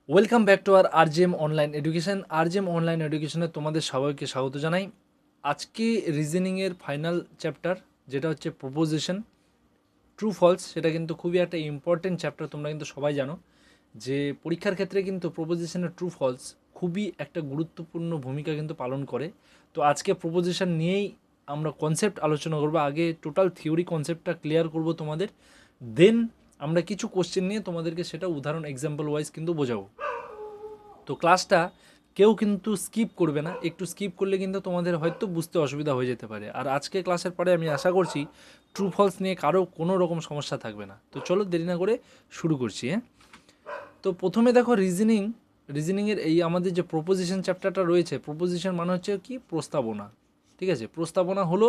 Welcome back to আর RJM online education. RJM online এডুকেশনে তোমাদের সবাইকে স্বাগত জানাই। আজকে রিজনিংয়ের ফাইনাল চ্যাপ্টার, যেটা হচ্ছে প্রপোজিশন ট্রু ফলস, সেটা কিন্তু খুবই একটা ইম্পর্টেন্ট চ্যাপ্টার। তোমরা কিন্তু সবাই জানো যে পরীক্ষার ক্ষেত্রে কিন্তু প্রপোজিশনের ট্রু ফলস খুবই একটা গুরুত্বপূর্ণ ভূমিকা কিন্তু পালন করে। তো আজকে প্রপোজিশন নিয়েই আমরা কনসেপ্ট আলোচনা করবো। আগে টোটাল থিওরি কনসেপ্টটা ক্লিয়ার করব তোমাদের, দেন আমরা কিছু কোশ্চেন নিয়ে তোমাদেরকে সেটা উদাহরণ এক্সাম্পল ওয়াইজ কিন্তু বোঝাবো। তো ক্লাসটা কেউ কিন্তু স্কিপ করবে না, একটু স্কিপ করলে কিন্তু তোমাদের হয়তো বুঝতে অসুবিধা হয়ে যেতে পারে। আর আজকে ক্লাসের পরে আমি আশা করছি ট্রু ফলস নিয়ে কারো কোনো রকম সমস্যা থাকবে না। তো চলো দেরি না করে শুরু করছি। তো প্রথমে দেখো রিজনিংয়ের এই আমাদের যে প্রপোজিশন চ্যাপ্টারটা রয়েছে, প্রপোজিশন মানে হচ্ছে কি প্রস্তাবনা। ঠিক আছে, প্রস্তাবনা হলো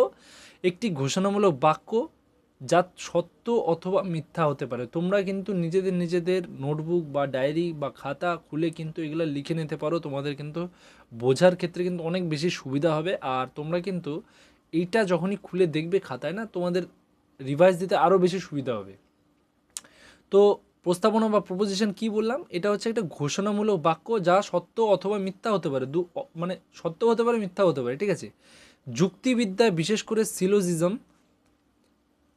একটি ঘোষণামূলক বাক্য যা সত্য অথবা মিথ্যা হতে পারে। তোমরা কিন্তু নিজেদের নোটবুক বা ডায়েরি বা খাতা খুলে কিন্তু এগুলো লিখে নিতে পারো, তোমাদের কিন্তু বোঝার ক্ষেত্রে কিন্তু অনেক বেশি সুবিধা হবে। আর তোমরা কিন্তু এইটা যখনই খুলে দেখবে খাতায়, না তোমাদের রিভাইজ দিতে আরও বেশি সুবিধা হবে। তো প্রস্তাবনা বা প্রপোজিশন কি বললাম, এটা হচ্ছে একটা ঘোষণামূলক বাক্য যা সত্য অথবা মিথ্যা হতে পারে, মানে সত্য হতে পারে, মিথ্যা হতে পারে। ঠিক আছে, যুক্তিবিদ্যায় বিশেষ করে সিলোজিজম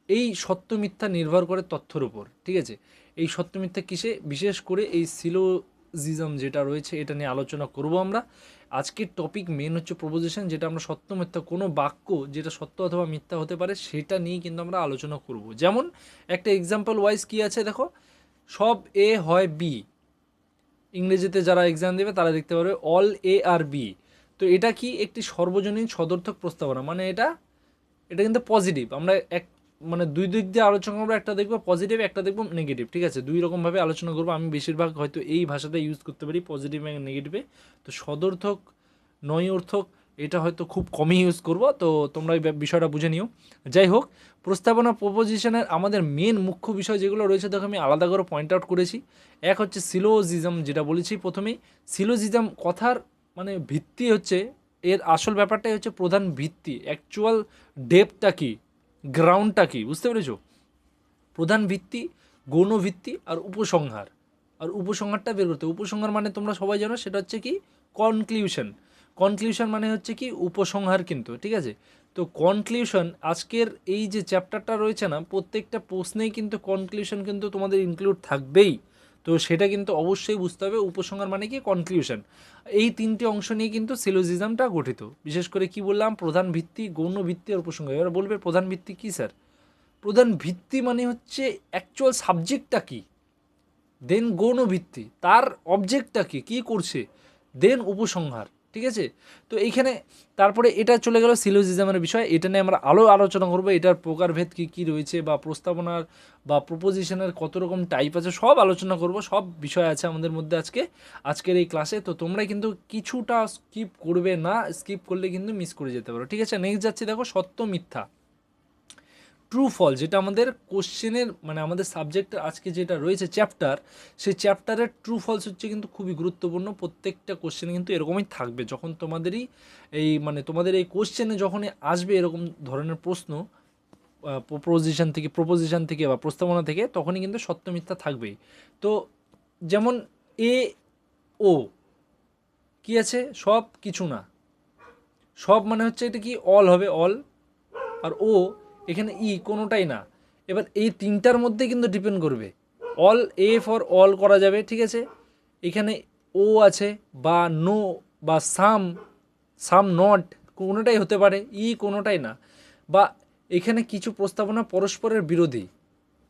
এই সত্য মিথ্যা নির্ভর করে তথ্যের উপর। ঠিক আছে, এই সত্য মিথ্যা কিসে, বিশেষ করে এই সিলোজিজম যেটা রয়েছে এটা নিয়ে আলোচনা করব আমরা। আজকের টপিক মেন হচ্ছে প্রপোজিশন, যেটা আমরা সত্য মিথ্যা কোনো বাক্য যেটা সত্য অথবা মিথ্যা হতে পারে সেটা নিয়েই কিন্তু আমরা আলোচনা করব। যেমন একটা এক্সাম্পল ওয়াইজ কি আছে দেখো, সব এ হয় বি। ইংরেজিতে যারা এক্সাম দেবে তারা দেখতে পারবে অল এ আর বি। তো এটা কি একটি সর্বজনীন সদর্থক প্রস্তাবনা, মানে এটা এটা কিন্তু পজিটিভ। আমরা এক মানে দুই দিক দিয়ে আলোচনা করবো, একটা দেখবো পজিটিভ, একটা দেখবো নেগেটিভ। ঠিক আছে, দুই রকমভাবে আলোচনা করবো। আমি বেশিরভাগ হয়তো এই ভাষাটা ইউজ করতে পারি, পজিটিভ এবং নেগেটিভে। তো সদর্থক নয় অর্থক এটা হয়তো খুব কমই ইউজ করব, তো তোমরা এই বিষয়টা বুঝে নিও। যাই হোক, প্রস্তাবনা প্রপোজিশনের আমাদের মেন মুখ্য বিষয় যেগুলো রয়েছে দেখো আমি আলাদা করে পয়েন্ট আউট করেছি। এক হচ্ছে সিলোজিজম, যেটা বলেছি প্রথমেই। সিলোজিজম কথার মানে ভিত্তি হচ্ছে, এর আসল ব্যাপারটাই হচ্ছে প্রধান ভিত্তি, অ্যাকচুয়াল ডেপটা কি, গ্রাউন্ডটা কি, বুঝতে পেরেছো? প্রধান ভিত্তি, গৌণ ভিত্তি আর উপসংহার। আর উপসংহারটা বের করতে, উপসংহার মানে তোমরা সবাই জানো সেটা হচ্ছে কি কনক্লিউশন। কনক্লিউশন মানে হচ্ছে কি উপসংহার কিন্তু। ঠিক আছে, তো কনক্লিউশন আজকের এই যে চ্যাপ্টারটা রয়েছে না, প্রত্যেকটা প্রশ্নেই কিন্তু কনক্লিউশন কিন্তু তোমাদের ইনক্লুড থাকবেই। তো সেটা কিন্তু অবশ্যই বুঝতে হবে, উপসংহার মানে কি কনক্লিউশন। এই তিনটে অংশ নিয়ে কিন্তু সিলোজিজমটা গঠিত। বিশেষ করে কি বললাম, প্রধান ভিত্তি, গৌণ ভিত্তি আর উপসংহার। এবার বলবে প্রধান ভিত্তি কী স্যার? প্রধান ভিত্তি মানে হচ্ছে অ্যাকচুয়াল সাবজেক্টটা কী, দেন গৌণ ভিত্তি তার অবজেক্টটা কী, কী করছে, দেন উপসংহার। ঠিক আছে, তো এইখানে তারপরে এটা চলে গেল সিলোজিজমের বিষয়। এটা নিয়ে আমরা আলোচনা করবো, এটার প্রকারভেদ কী কী রয়েছে, বা প্রস্তাবনার বা প্রপোজিশনের কত রকম টাইপ আছে, সব আলোচনা করব। সব বিষয় আছে আমাদের মধ্যে আজকের এই ক্লাসে। তো তোমরা কিন্তু কিছুটা স্কিপ করবে না, স্কিপ করলে কিন্তু মিস করে যেতে পারো। ঠিক আছে, নেক্সট যাচ্ছি দেখো, সত্য মিথ্যা ট্রু ফল, যেটা আমাদের কোশ্চেনের মানে আমাদের সাবজেক্ট আজকে যেটা রয়েছে চ্যাপ্টার, সেই চ্যাপ্টারের ট্রু ফলস হচ্ছে কিন্তু খুবই গুরুত্বপূর্ণ। প্রত্যেকটা কোশ্চেনে কিন্তু এরকমই থাকবে, যখন তোমাদেরই এই মানে তোমাদের এই কোশ্চেনে যখনই আসবে এরকম ধরনের প্রশ্ন প্রপোজিশন থেকে বা প্রস্তাবনা থেকে, তখনই কিন্তু সত্য মিথ্যা থাকবেই। তো যেমন এ ও কি আছে, সব কিছু না, সব মানে হচ্ছে এটা কি অল হবে, অল। আর ও এখানে কোনোটাই না। এবার এই তিনটার মধ্যে কিন্তু ডিপেন্ড করবে, অল এ ফর অল করা যাবে। ঠিক আছে, এখানে ও আছে বা নো বা সাম নট কোনোটাই হতে পারে, কোনোটাই না। বা এখানে কিছু প্রস্তাবনা পরস্পরের বিরোধী,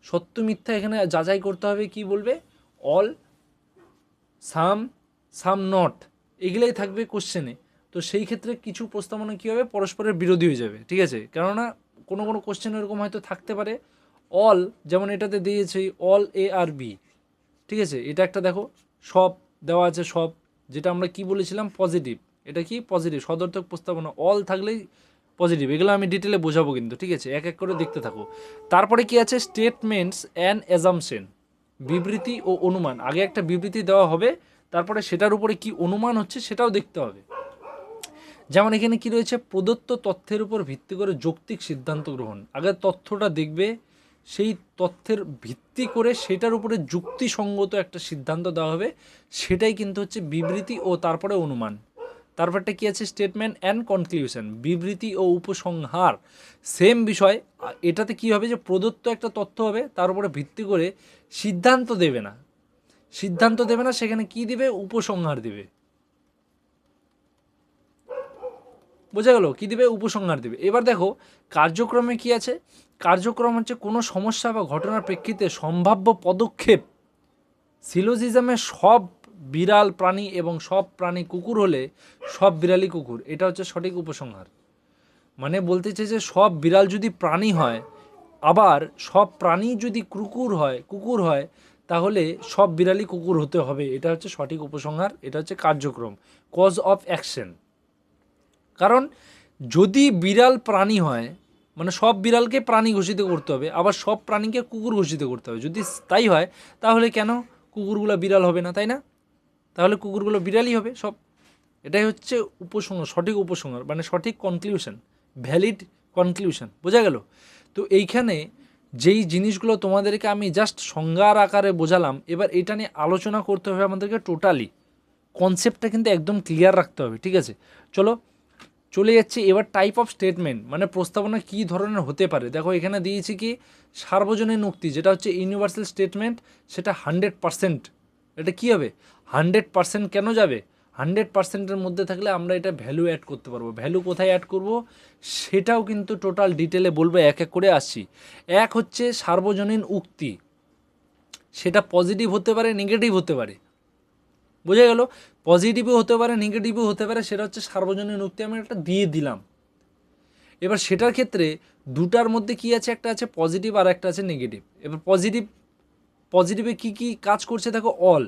সত্য মিথ্যা এখানে যাচাই করতে হবে। কি বলবে, অল, সাম নট, এগুলাই থাকবে কোশ্চেনে। তো সেই ক্ষেত্রে কিছু প্রস্তাবনা কী হবে, পরস্পরের বিরোধী হয়ে যাবে। ঠিক আছে, কেননা কোনো কোনো কোশ্চেন এরকম হয়তো থাকতে পারে অল, যেমন এটাতে দিয়েছে অল এ আর বি। ঠিক আছে, এটা একটা দেখো, সব দেওয়া আছে, সব যেটা আমরা কি বলেছিলাম পজিটিভ, এটা কি পজিটিভ সদর্থক প্রস্তাবনা, অল থাকলেই পজিটিভ। এগুলো আমি ডিটেলে বোঝাবো কিন্তু। ঠিক আছে, এক এক করে দেখতে থাকো। তারপরে কি আছে, স্টেটমেন্টস অ্যান্ড অ্যাজাম্পশন, বিবৃতি ও অনুমান। আগে একটা বিবৃতি দেওয়া হবে, তারপরে সেটার উপরে কি অনুমান হচ্ছে সেটাও দেখতে হবে। যেমন এখানে কি রয়েছে, প্রদত্ত তথ্যের উপর ভিত্তি করে যৌক্তিক সিদ্ধান্ত গ্রহণ। আগে তথ্যটা দেখবে, সেই তথ্যের ভিত্তি করে সেটার উপরে যুক্তিসঙ্গত একটা সিদ্ধান্ত দেওয়া হবে, সেটাই কিন্তু হচ্ছে বিবৃতি ও তারপরে অনুমান। তারপরটা কি আছে, স্টেটমেন্ট অ্যান্ড কনক্লিউশন, বিবৃতি ও উপসংহার। সেম বিষয়, এটাতে কি হবে যে প্রদত্ত একটা তথ্য হবে, তার উপরে ভিত্তি করে সিদ্ধান্ত দেবে না, সেখানে কি দিবে, উপসংহার দিবে। বোঝা গেল, কি দিবে, উপসংহার দিবে। এবার দেখো কার্যক্রমে কি আছে, কার্যক্রম হচ্ছে কোনো সমস্যা বা ঘটনার প্রেক্ষিতে সম্ভাব্য পদক্ষেপ। সিলোজিজমে সব বিড়াল প্রাণী এবং সব প্রাণী কুকুর হলে সব বিড়ালই কুকুর, এটা হচ্ছে সঠিক উপসংহার। মানে বলতে চাই যে সব বিড়াল যদি প্রাণী হয়, আবার সব প্রাণী যদি কুকুর হয়, তাহলে সব বিড়ালই কুকুর হতে হবে, এটা হচ্ছে সঠিক উপসংহার, এটা হচ্ছে কার্যক্রম, কজ অফ অ্যাকশন। কারণ যদি বিড়াল প্রাণী হয়, মানে সব বিড়ালকে প্রাণী ঘোষিত করতে হবে, আবার সব প্রাণীকে কুকুর ঘোষিত করতে হবে। যদি তাই হয় তাহলে কেন কুকুরগুলো বিড়াল হবে না, তাই না? তাহলে কুকুরগুলো বিড়ালই হবে সব। এটাই হচ্ছে উপসংহার, সঠিক উপসংহার, মানে সঠিক কনক্লিউশন, ভ্যালিড কনক্লিউশন। বোঝা গেল? তো এইখানে যেই জিনিসগুলো তোমাদেরকে আমি জাস্ট সংজ্ঞার আকারে বোঝালাম, এবার এটা নিয়ে আলোচনা করতে হবে আমাদেরকে। টোটালি কনসেপ্টটা কিন্তু একদম ক্লিয়ার রাখতে হবে, ঠিক আছে? চলে যাচ্ছে এবার টাইপ অফ স্টেটমেন্ট, মানে প্রস্তাবনা কী ধরনের হতে পারে। দেখো এখানে দিয়েছি কি, সার্বজনীন উক্তি যেটা হচ্ছে ইউনিভার্সাল স্টেটমেন্ট, সেটা 100%। এটা কী হবে, 100% কেন যাবে? 100%-এর মধ্যে থাকলে আমরা এটা ভ্যালু অ্যাড করতে পারবো। ভ্যালু কোথায় অ্যাড করব সেটাও কিন্তু টোটাল ডিটেলে বলবো, এক এক করে আসছি। এক হচ্ছে সার্বজনীন উক্তি, সেটা পজিটিভ হতে পারে, নেগেটিভ হতে পারে। বোঝা গেল? পজিটিভও হতে পারে, নেগেটিভও হতে পারে, সেটা হচ্ছে সার্বজনীন উক্তি, আমি একটা দিয়ে দিলাম। এবার সেটার ক্ষেত্রে দুটার মধ্যে কি আছে, একটা আছে পজিটিভ আর একটা আছে নেগেটিভ। এবার পজিটিভে কি কি কাজ করছে দেখো, অল,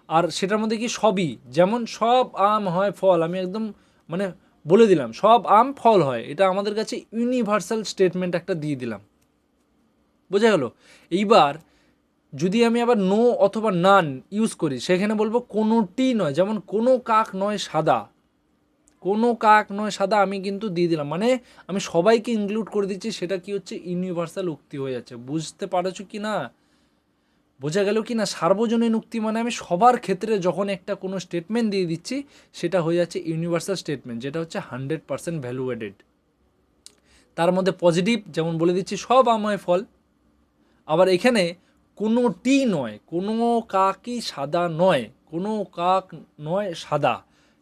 আর সেটার মধ্যে কি সবই, যেমন সব আম হয় ফল, আমি একদম মানে বলে দিলাম সব আম ফল হয়, এটা আমাদের কাছে ইউনিভার্সাল স্টেটমেন্ট একটা দিয়ে দিলাম। বোঝা গেল? এইবার যদি আমি আবার নো অথবা নান ইউজ করি, সেখানে বলবো কোনোটি নয়, যেমন কোনো কাক নয় সাদা, কোনো কাক নয় সাদা আমি কিন্তু দিয়ে দিলাম, মানে আমি সবাইকে ইনক্লুড করে দিচ্ছি, সেটা কি হচ্ছে, ইউনিভার্সাল উক্তি হয়ে যাচ্ছে। বুঝতে পারছো কি না? বোঝা গেল কি না? সার্বজনীন উক্তি মানে আমি সবার ক্ষেত্রে যখন একটা কোনো স্টেটমেন্ট দিয়ে দিচ্ছি, সেটা হয়ে যাচ্ছে ইউনিভার্সাল স্টেটমেন্ট, যেটা হচ্ছে 100% ভ্যালু অ্যাডেড। তার মধ্যে পজিটিভ, যেমন বলে দিচ্ছি সব আমায় ফল, আবার এখানে কোনোটি নয়, কোনো কাকই সাদা নয়, কোনো কাক নয় সাদা,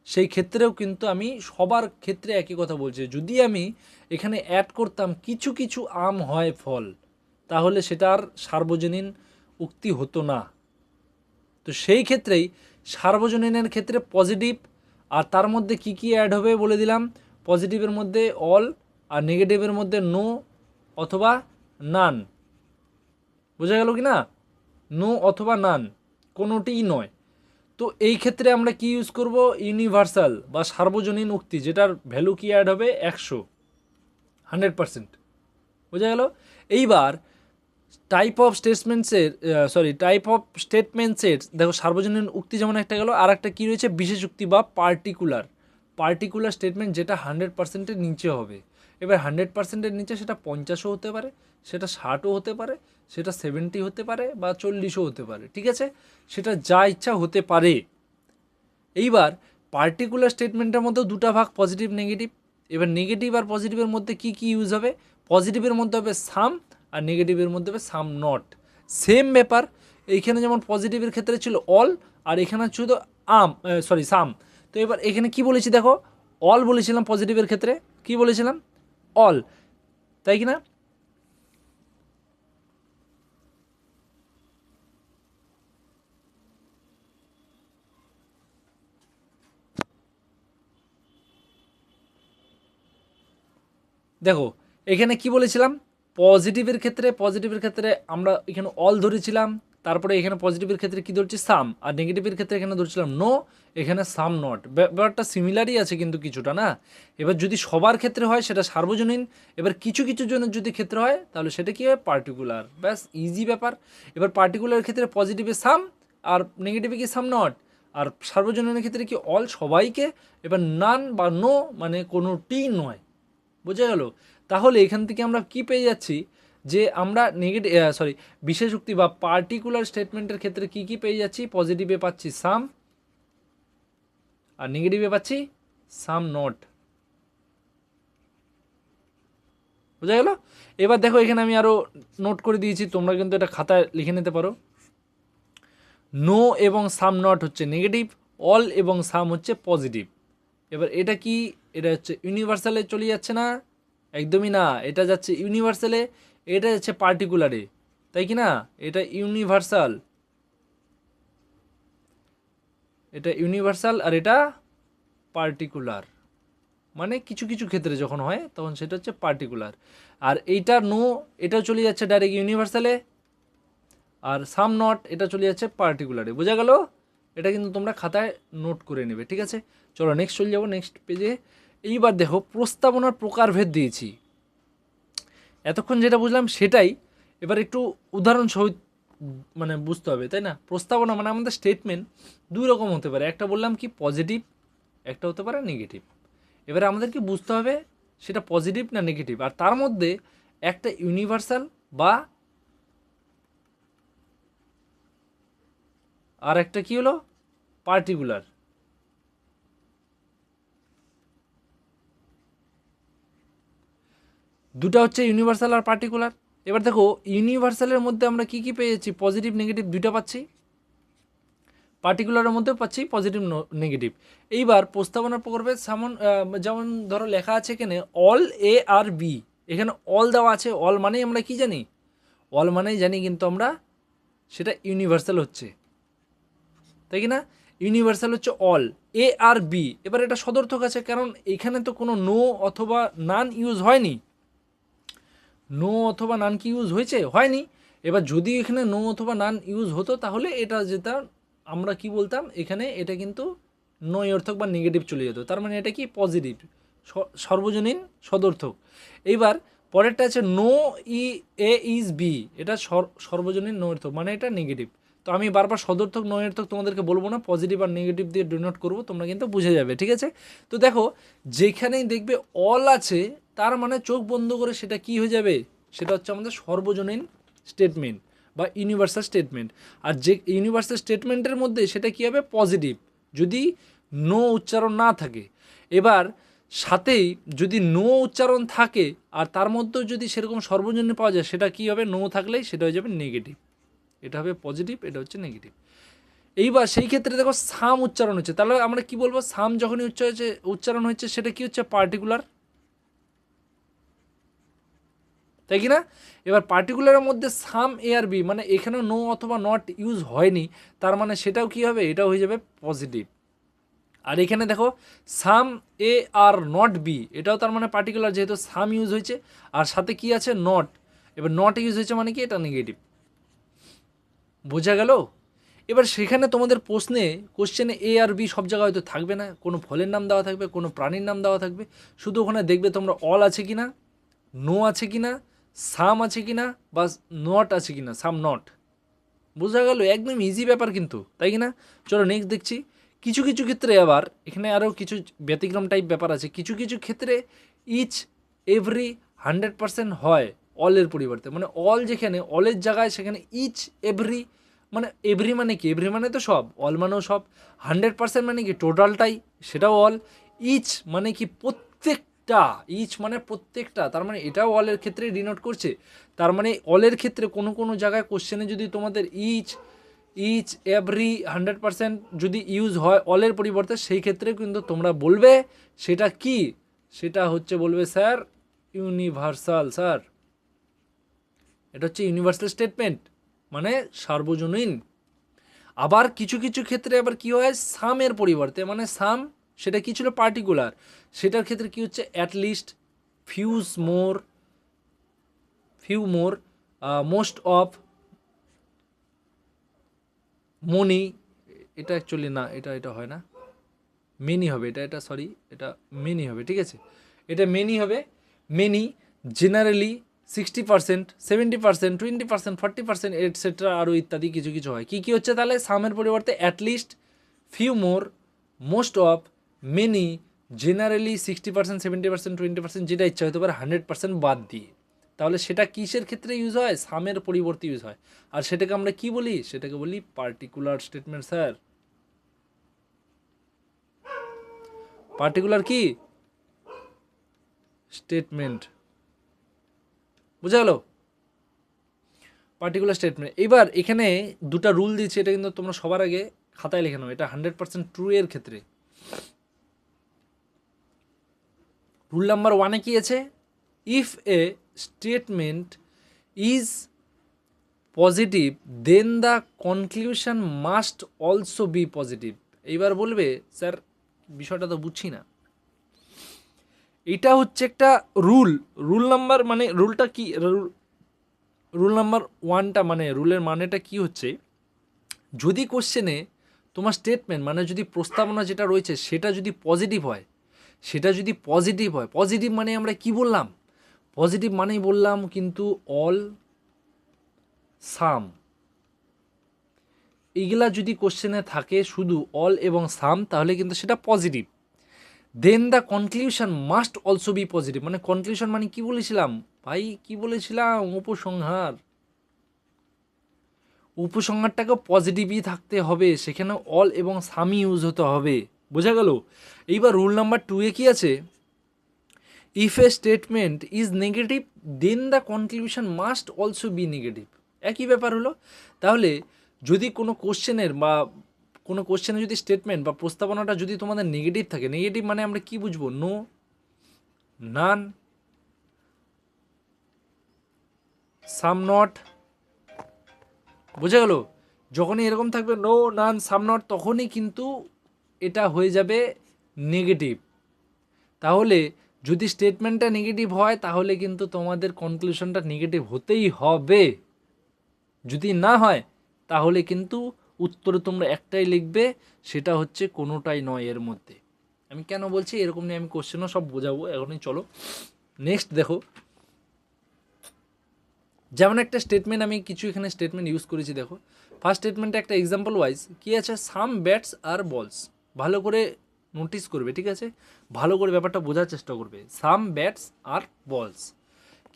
সেই ক্ষেত্রেও কিন্তু আমি সবার ক্ষেত্রে একই কথা বলছি। যদি আমি এখানে অ্যাড করতাম কিছু কিছু আম হয় ফল, তাহলে সেটার সার্বজনীন উক্তি হতো না। তো সেই ক্ষেত্রেই সার্বজনীনের ক্ষেত্রে পজিটিভ, আর তার মধ্যে কি কি অ্যাড হবে বলে দিলাম, পজিটিভের মধ্যে অল, আর নেগেটিভের মধ্যে নো অথবা নান। বোঝা গেল কি না? নো অথবা নান, কোনোটিই নয়। তো এই ক্ষেত্রে আমরা কি ইউজ করব, ইউনিভার্সাল বা সার্বজনীন উক্তি, যেটার ভ্যালু কি অ্যাড হবে 100, 100%। বোঝা গেল? এইবার টাইপ অফ স্টেটমেন্টসের দেখো, সার্বজনীন উক্তি যেমন একটা গেল, আর একটা কী রয়েছে, বিশেষ উক্তি বা পার্টিকুলার স্টেটমেন্ট, যেটা 100%-এর নিচে হবে। এবার 100%-এর নিচে সেটা 50ও হতে পারে, সেটা 60ও হতে পারে, সেটা 70 হতে পারে, বা 40ও হতে পারে, ঠিক আছে? সেটা যা ইচ্ছা হতে পারে। এইবার পার্টিকুলার স্টেটমেন্টের মধ্যেও দুটা ভাগ, পজিটিভ নেগেটিভ। এবার নেগেটিভ আর পজিটিভের মধ্যে কি কি ইউজ হবে, পজিটিভের মধ্যে হবে সাম, আর নেগেটিভের মধ্যে হবে সাম নট। সেম ব্যাপার, এইখানে যেমন পজিটিভের ক্ষেত্রে ছিল অল, আর এখানে ছিল সাম। তো এবার এখানে কি বলেছি দেখো, অল বলেছিলাম পজিটিভের ক্ষেত্রে, কি বলেছিলাম, অল, তাই কি না? দেখো এখানে কি বলেছিলাম, পজিটিভের ক্ষেত্রে আমরা এখানে অল ধরেছিলাম, তারপরে এখানে পজিটিভের ক্ষেত্রে কি ধরছি, সাম, আর নেগেটিভের ক্ষেত্রে এখানে ধরছিলাম নো, এখানে সাম নট। ব্যাপারটা সিমিলারই আছে কিন্তু কিছুটা, না? এবার যদি সবার ক্ষেত্রে হয় সেটা সার্বজনীন, এবার কিছু কিছু জনের যদি ক্ষেত্রে হয় তাহলে সেটা কি হয়, পার্টিকুলার। ব্যাস, ইজি ব্যাপার। এবার পার্টিকুলার ক্ষেত্রে পজিটিভে সাম, আর নেগেটিভে কি সাম নট, আর সার্বজনীনের ক্ষেত্রে কি অল সবাইকে, এবার নান বা নো মানে কোনোটি নয়। বোঝা গেল? তাহলে এখান থেকে আমরা কি পেয়ে যাচ্ছি, যে আমরা বিশেষ উক্তি বা পার্টিকুলার স্টেটমেন্টের ক্ষেত্রে কি কি পেয়ে যাচ্ছি, পজিটিভে পাচ্ছি সাম আর নেগেটিভে পাচ্ছি সাম নট। বোঝা গেল? এবার দেখো এখানে আমি আরও নোট করে দিয়েছি, তোমরা কিন্তু এটা খাতায় লিখে নিতে পারো। নো এবং সাম নট হচ্ছে নেগেটিভ, অল এবং সাম হচ্ছে পজিটিভ। এবার এটা কি, এটা হচ্ছে ইউনিভার্সালে চলে যাচ্ছে না? একদমই না, এটা যাচ্ছে ইউনিভার্সালে, এটা যাচ্ছে পার্টিকুলারে, তাই কি না? এটা ইউনিভার্সাল, এটা ইউনিভার্সাল আর এটা পার্টিকুলার। মানে কিছু কিছু ক্ষেত্রে যখন হয় তখন সেটা হচ্ছে পার্টিকুলার। আর এইটা নো, এটাও চলে যাচ্ছে ডাইরেক্ট ইউনিভার্সালে, আর সাম নট এটা চলে যাচ্ছে পার্টিকুলারে। বোঝা গেল? এটা কিন্তু তোমরা খাতায় নোট করে নেবে, ঠিক আছে? চলো নেক্সট চলে যাবো, নেক্সট পেজে। এইবার দেখো প্রস্তাবনার প্রকারভেদ দিয়েছি, এতক্ষণ যেটা বুঝলাম সেটাই এবার একটু উদাহরণ সহিত মানে বুঝতে হবে, তাই না? প্রস্তাবনা মানে আমাদের স্টেটমেন্ট দুই রকম হতে পারে, একটা বললাম কি পজিটিভ, একটা হতে পারে নেগেটিভ। এবারে আমাদেরকে বুঝতে হবে সেটা পজিটিভ না নেগেটিভ, আর তার মধ্যে একটা ইউনিভার্সাল বা আর একটা কি হলো পার্টিকুলার। দুটা হচ্ছে ইউনিভার্সাল আর পার্টিকুলার। এবার দেখো ইউনিভার্সালের মধ্যে আমরা কি কি পেয়েছি, পজিটিভ নেগেটিভ দুইটা পাচ্ছি, পার্টিকুলারের মধ্যেও পাচ্ছি পজিটিভ নেগেটিভ। এইবার প্রস্তাবনা প্রকল্পে যেমন ধরো লেখা আছে এখানে অল এ আর বি, এখানে অল দেওয়া আছে, অল মানেই আমরা কি জানি, অল মানেই জানি কিন্তু আমরা সেটা ইউনিভার্সাল হচ্ছে, তাই কি না? ইউনিভার্সাল হচ্ছে অল, এ আর বি। এবার এটা সদর্থক আছে, কারণ এখানে তো কোনো নো অথবা নান ইউজ হয়নি। নো অথবা নান কি ইউজ হয়েছে? হয়নি। এবার যদি এখানে নো অথবা নান ইউজ হতো তাহলে এটা যেটা আমরা কি বলতাম, এখানে এটা কিন্তু নয় অর্থক বা নেগেটিভ চলে যেত, তার মানে এটা কি পজিটিভ, সর্বজনীন সদর্থক। এইবার পরেরটা আছে no E A is B, এটা সর্বজনীন নয়র্থক, মানে এটা নেগেটিভ। তো আমি বারবার সদর্থক নয়র্থক তোমাদেরকে বলবো না, পজিটিভ আর নেগেটিভ দিয়ে ডিনোট করবো, তোমরা কিন্তু বুঝে যাবে, ঠিক আছে? তো দেখো যেখানেই দেখবে অল আছে তার মানে চোখ বন্ধ করে সেটা কি হয়ে যাবে, সেটা হচ্ছে আমাদের সর্বজনীন স্টেটমেন্ট বা ইউনিভার্সাল স্টেটমেন্ট। আর যে ইউনিভার্সাল স্টেটমেন্টের মধ্যে সেটা কী হবে, পজিটিভ, যদি নো উচ্চারণ না থাকে। এবার সাথেই যদি নো উচ্চারণ থাকে আর তার মধ্যেও যদি সেরকম সর্বজনীন পাওয়া যায়, সেটা কী হবে, নো থাকলেই সেটা হয়ে যাবে নেগেটিভ। এটা হবে পজিটিভ, এটা হচ্ছে নেগেটিভ। এইবার সেই ক্ষেত্রে দেখো সাম উচ্চারণ হচ্ছে, তাহলে আমরা কি বলবো, সাম যখনই উচ্চারণ হচ্ছে সেটা কি হচ্ছে, পার্টিকুলার, তাই কি না? এবার পার্টিকুলারের মধ্যে সাম এ আর বি, মানে এখানেও নো অথবা নট ইউজ হয়নি, তার মানে সেটাও কি হবে, এটাও হয়ে যাবে পজিটিভ। আর এখানে দেখো সাম এ আর নট বি, এটাও তার মানে পার্টিকুলার, যেহেতু সাম ইউজ হয়েছে আর সাথে কি আছে নট। এবার নট ইউজ হয়েছে মানে কি, এটা নেগেটিভ। বোঝা গেল? এবার সেখানে তোমাদের কোশ্চেনে এ আর বি সব জায়গায় হয়তো থাকবে না, কোনো ফলের নাম দেওয়া থাকবে, কোনো প্রাণীর নাম দেওয়া থাকবে, শুধু ওখানে দেখবে তোমরা অল আছে কি না, নো আছে কি না, সাম আছে কি না, বা নট আছে কি না, সাম নট। বোঝা গেল? একদম ইজি ব্যাপার কিন্তু, তাই কি না? চলো নেক্সট দেখছি। কিছু কিছু ক্ষেত্রে আবার এখানে আরও কিছু ব্যতিক্রম টাইপ ব্যাপার আছে, কিছু কিছু ক্ষেত্রে ইচ এভরি 100% হয় অলের পরিবর্তে, মানে অল যেখানে অলের জায়গায় সেখানে ইচ এভরি, মানে এভরি মানে কি, এভরি মানে তো সব, অল মানেও সব, 100% মানে কি টোটালটাই, সেটাও অল। ইচ মানে কি প্রত্যেকটা, ইচ মানে প্রত্যেকটা, তার মানে এটাও অলের ক্ষেত্রে ডিনোট করছে। তার মানে অলের ক্ষেত্রে কোনো কোনো জায়গায় কোশ্চেনে যদি তোমাদের ইচ এভরি 100% যদি ইউজ হয় অলের পরিবর্তে, সেই ক্ষেত্রে কিন্তু তোমরা বলবে সেটা কি, সেটা হচ্ছে বলবে স্যার ইউনিভার্সাল। স্যার এটা হচ্ছে ইউনিভার্সাল স্টেটমেন্ট, মানে সার্বজনীন। আবার কিছু কিছু ক্ষেত্রে আবার কি হয়, সামের পরিবর্তে, মানে সাম সেটা কি ছিল, পার্টিকুলার, সেটার ক্ষেত্রে কি হচ্ছে at least, few more, most of, money. এটা অ্যাকচুয়ালি না, এটা হয় না, মেনি হবে, এটা সরি, এটা মেনি হবে, ঠিক আছে, এটা মেনি হবে। মেনি, জেনারেলি, 60%, 70%, 20%, 40%, এটসেট্রা আরও ইত্যাদি কিছু কিছু হয়। কী কী হচ্ছে তাহলে, সামের পরিবর্তে at least, few more, most of, many, generally, 60%, 70%, 20%, যেটা ইচ্ছা হতে পারে, 100% বাদ দিয়ে। তাহলে সেটা কিসের ক্ষেত্রে ইউজ হয়? সামের পরিবর্তে ইউজ হয়। আর সেটাকে আমরা কি বলি? সেটাকে বলি পার্টিকুলার স্টেটমেন্ট স্যার। পার্টিকুলার কি স্টেটমেন্ট, বুঝা গেল? Particular statement. এবার এখানে দুটা রুল দিয়েছে, এটা কিন্তু তোমরা সবার আগে খাতায় লিখে নাও, এটা 100% ট্রু এর ক্ষেত্রে। রুল নাম্বার 1-এ কি আছে? If a statement is positive then the conclusion must also be positive. এইবার বলবে স্যার বিষয়টা তো বুঝছি না। এটা হচ্ছে একটা রুল। রুল নাম্বার মানে রুলটা কি? রুল নাম্বার 1টা মানে রুলের মানেটা কি হচ্ছে, যদি কোশ্চেনে তোমার স্টেটমেন্ট মানে যদি প্রস্তাবনা যেটা রয়েছে সেটা যদি পজিটিভ হয়, পজিটিভ মানে আমরা কি বললাম? পজিটিভ মানেই বললাম কিন্তু অল, সাম, এইগুলা যদি কোশ্চেনে থাকে শুধু অল এবং সাম, তাহলে কিন্তু সেটা positive. Then the conclusion must also be positive, মানে কনক্লিউশন মানে কি বলেছিলাম ভাই? কি বলেছিলাম? উপসংহার। উপসংহারটাকে পজিটিভই থাকতে হবে, সেখানে অল এবং সামি ইউজ হতে হবে। বোঝা গেল? এইবার রুল নাম্বার 2-এ কি আছে? If a statement is negative then the conclusion must also be negative. একই ব্যাপার হলো। তাহলে যদি কোনো কোশ্চেনের বা কোনো কোশ্চেনে যদি স্টেটমেন্ট বা প্রস্তাবনাটা যদি তোমাদের নেগেটিভ থাকে, নেগেটিভ মানে আমরা কি বুঝবো? No, none, some not. বোঝা গেল? যখনই এরকম থাকবে নো, নান, সাম নট, তখনই কিন্তু এটা হয়ে যাবে নেগেটিভ। তাহলে যদি স্টেটমেন্টটা নেগেটিভ হয় তাহলে কিন্তু তোমাদের কনক্লুশনটা নেগেটিভ হতেই হবে। যদি না হয় তাহলে কিন্তু উত্তরে তোমরা একটাই লিখবে, সেটা হচ্ছে কোনোটাই নয় এর মধ্যে। আমি কেন বলছি এরকম নিয়ে আমি কোশ্চেনও সব বোঝাবো এখনই। চলো নেক্সট দেখো, যেমন একটা স্টেটমেন্ট, আমি কিছু এখানে স্টেটমেন্ট ইউজ করেছি। দেখো ফার্স্ট স্টেটমেন্টে একটা এক্সাম্পল ওয়াইজ কী আছে? সাম ব্যাটস আর বলস। ভালো করে নোটিস করবে, ঠিক আছে? ভালো করে ব্যাপারটা বোঝার চেষ্টা করবে। সাম ব্যাটস আর বলস,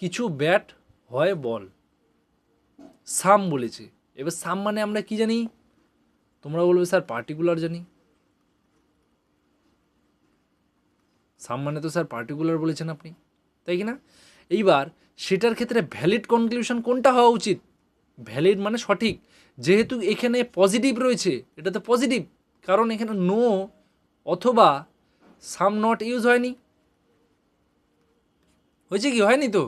কিছু ব্যাট হয় বল, সাম বলেছে। এবার সাম মানে আমরা কি জানি? তোমরা বলবে স্যার পার্টিকুলার জানি। সাম মানে তো স্যার পার্টিকুলার বলেছেন আপনি, তাই কি না? এইবার সেটার ক্ষেত্রে ভ্যালিড কনক্লুশন কোনটা হওয়া উচিত? ভ্যালিড মানে সঠিক। যেহেতু এখানে পজিটিভ রয়েছে, এটা তো পজিটিভ, কারণ এখানে নো অথবা সাম নট ইউজ হয়নি। হয়েছে কি? হয়নি তো।